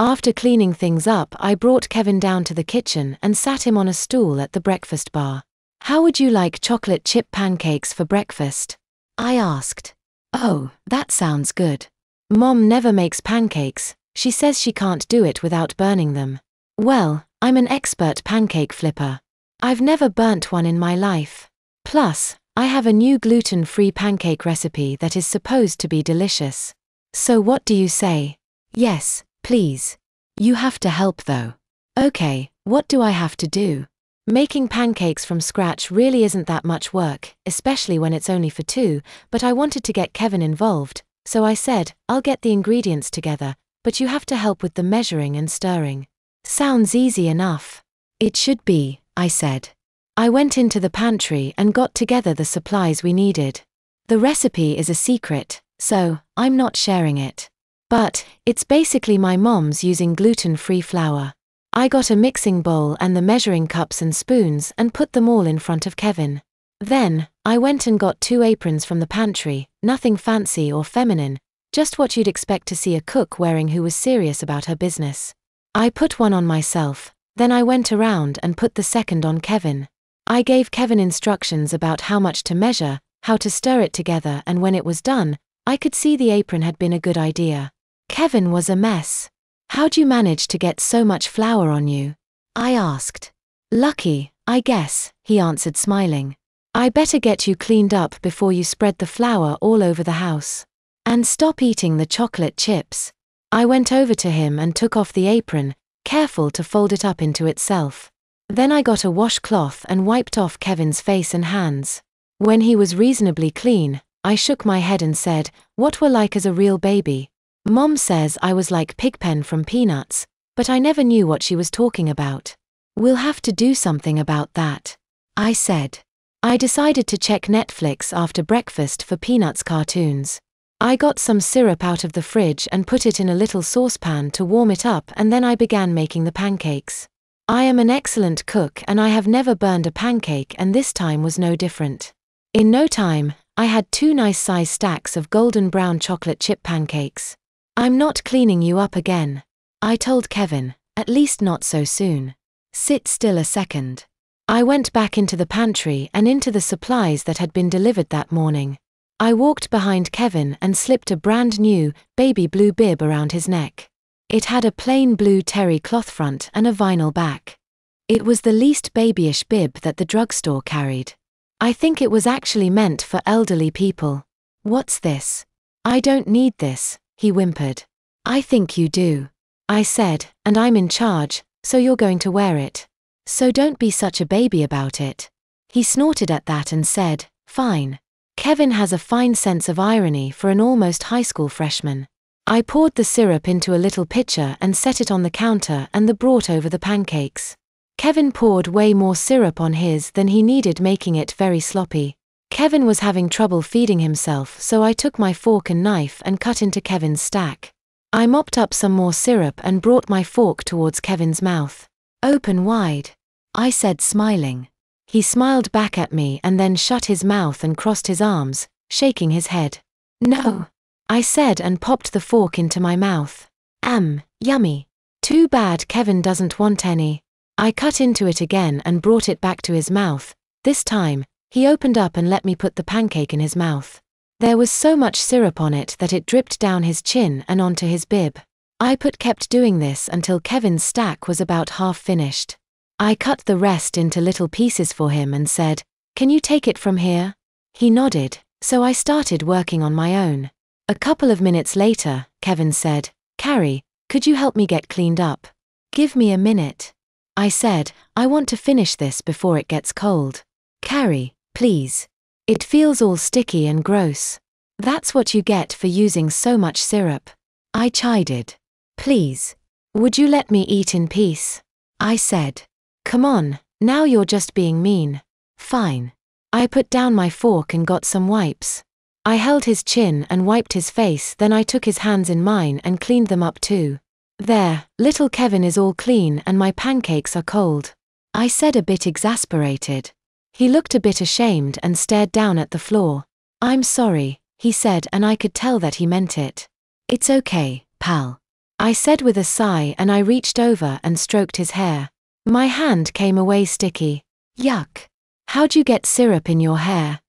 After cleaning things up, I brought Kevin down to the kitchen and sat him on a stool at the breakfast bar. "How would you like chocolate chip pancakes for breakfast?" I asked. "Oh, that sounds good. Mom never makes pancakes. She says she can't do it without burning them." "Well, I'm an expert pancake flipper. I've never burnt one in my life. Plus, I have a new gluten-free pancake recipe that is supposed to be delicious. So what do you say?" "Yes, please. You have to help though." "Okay, what do I have to do?" Making pancakes from scratch really isn't that much work, especially when it's only for two, but I wanted to get Kevin involved, so I said, "I'll get the ingredients together, but you have to help with the measuring and stirring." "Sounds easy enough." "It should be," I said. I went into the pantry and got together the supplies we needed. The recipe is a secret, so I'm not sharing it. But it's basically my mom's using gluten-free flour. I got a mixing bowl and the measuring cups and spoons and put them all in front of Kevin. Then, I went and got 2 aprons from the pantry, nothing fancy or feminine, just what you'd expect to see a cook wearing who was serious about her business. I put one on myself, then I went around and put the second on Kevin. I gave Kevin instructions about how much to measure, how to stir it together, and when it was done, I could see the apron had been a good idea. Kevin was a mess. "How'd you manage to get so much flour on you?" I asked. "Lucky, I guess," he answered smiling. "I better get you cleaned up before you spread the flour all over the house. And stop eating the chocolate chips." I went over to him and took off the apron, careful to fold it up into itself. Then I got a washcloth and wiped off Kevin's face and hands. When he was reasonably clean, I shook my head and said, "What were like as a real baby?" Mom says I was like Pigpen from Peanuts, but I never knew what she was talking about. "We'll have to do something about that," I said. I decided to check Netflix after breakfast for Peanuts cartoons. I got some syrup out of the fridge and put it in a little saucepan to warm it up, and then I began making the pancakes. I am an excellent cook and I have never burned a pancake, and this time was no different. In no time, I had 2 nice size stacks of golden brown chocolate chip pancakes. "I'm not cleaning you up again," I told Kevin, "at least not so soon. Sit still a second." I went back into the pantry and into the supplies that had been delivered that morning. I walked behind Kevin and slipped a brand new, baby blue bib around his neck. It had a plain blue terry cloth front and a vinyl back. It was the least babyish bib that the drugstore carried. I think it was actually meant for elderly people. "What's this?" "I don't need this," he whimpered. "I think you do," I said, "and I'm in charge, so you're going to wear it. So don't be such a baby about it." He snorted at that and said, "Fine." Kevin has a fine sense of irony for an almost high school freshman. I poured the syrup into a little pitcher and set it on the counter and brought over the pancakes. Kevin poured way more syrup on his than he needed, making it very sloppy. Kevin was having trouble feeding himself, so I took my fork and knife and cut into Kevin's stack. I mopped up some more syrup and brought my fork towards Kevin's mouth. "Open wide," I said, smiling. He smiled back at me and then shut his mouth and crossed his arms, shaking his head. "No," I said and popped the fork into my mouth. Yummy. Too bad Kevin doesn't want any." I cut into it again and brought it back to his mouth. This time, he opened up and let me put the pancake in his mouth. There was so much syrup on it that it dripped down his chin and onto his bib. I kept doing this until Kevin's stack was about half finished. I cut the rest into little pieces for him and said, "Can you take it from here?" He nodded, so I started working on my own. A couple of minutes later, Kevin said, "Carrie, could you help me get cleaned up?" "Give me a minute," I said. "I want to finish this before it gets cold." "Carrie, please. It feels all sticky and gross." "That's what you get for using so much syrup," I chided. "Please. Would you let me eat in peace?" I said. "Come on, now you're just being mean." "Fine." I put down my fork and got some wipes. I held his chin and wiped his face, then I took his hands in mine and cleaned them up too. "There, little Kevin is all clean and my pancakes are cold," I said, a bit exasperated. He looked a bit ashamed and stared down at the floor. "I'm sorry," he said, and I could tell that he meant it. "It's okay, pal. I said with a sigh, and I reached over and stroked his hair. My hand came away sticky. Yuck. How'd you get syrup in your hair?